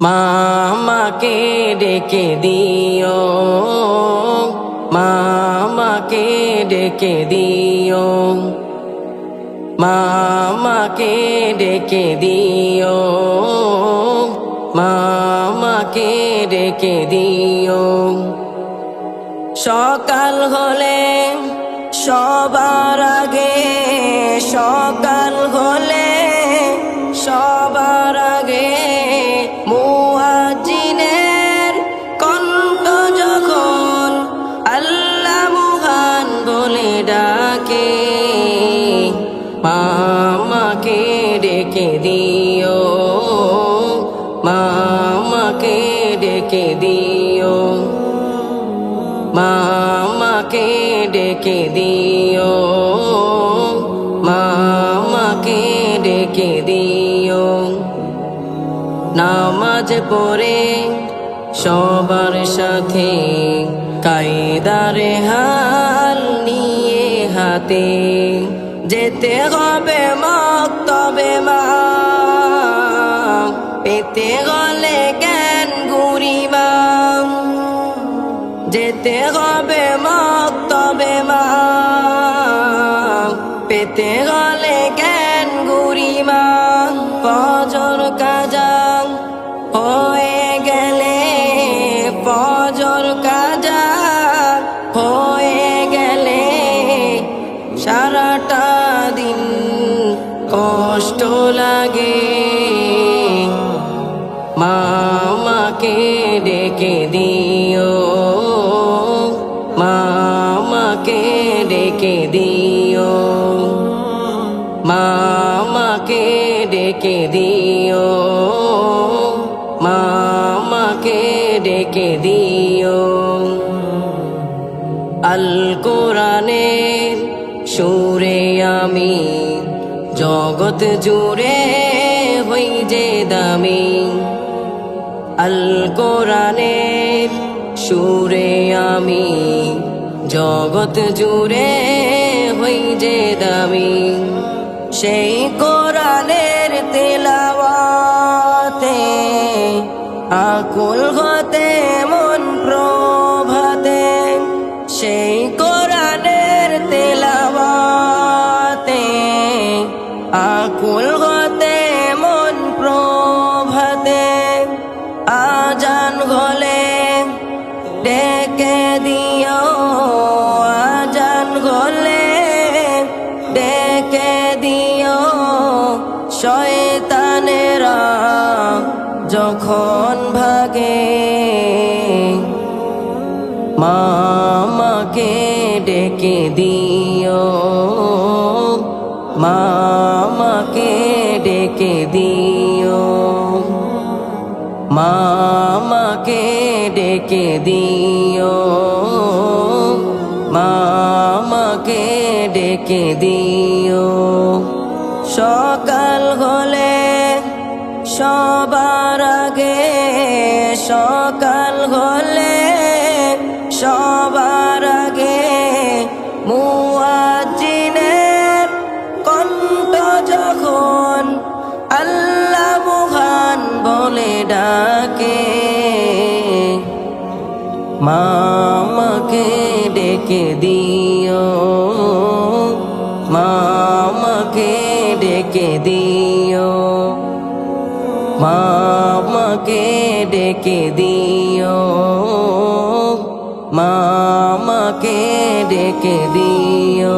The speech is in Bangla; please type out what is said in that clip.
মামাকে ডেকে দিও, মামাকে ডেকে দিও, মামাকে ডেকে দিও, মামাকে ডেকে দিও। সকাল হলে সবার আগে, সকাল হলে সবার আগে মুয়াজ্জিনের কণ্ঠ যখন আল্লাহ মহান বলে ডাকে, মামাকে ডেকে দিও, মামাকে ডেকে দিও, মামাকে ডেকে দিও, মামাকে ডেকে দিও। নামাজ পড়ে সবার সাথে কায়দারে হাল নিয়ে হাতে যেতে হবে মক্তবে, মা পেতে গলে জ্ঞান গুরিমা, যেতে হবে মক্তবে, মা পেতে গলে জ্ঞান গুরিমা। ফজর কাজা হয়ে গেলে, ফজর কাজা হয়ে গেলে সারাটা দিন কষ্ট লাগে, মামাকে ডেকে দিও, মামাকে ডেকে দিও, মামাকে ডেকে দিও, মামাকে ডেকে দিও। আল কোরআনের সুরে আমি জগৎ জুড়ে হই যে দামি, আল কোরআনের সুরে আমি জগৎ জুড়ে হই যে দামি। সেই কোরআনের তেলাওয়াতে আকুল হতে মন প্রভাতে, সেই কোরআনের তেলাওয়াতে আকুল হতে মন প্রভাতে। আজান হলে ডেকে দিও, আজান হলে ডেকে দিও, শয়তানেরা যখন ভাগে, মামাকে ডেকে দিও, মামাকে ডেকে দিও, মামাকে ডেকে দিও, মামাকে ডেকে দিও। সকাল হলে সবার আগে, সকাল হলে সবার আগে মুয়াজ্জিনের কণ্ঠ যখন আল্লাহ মহান বলে ডাকে, মামাকে ডেকে দিও, মামাকে ডেকে দিও, মামাকে ডেকে দিও, মামাকে ডেকে দিও।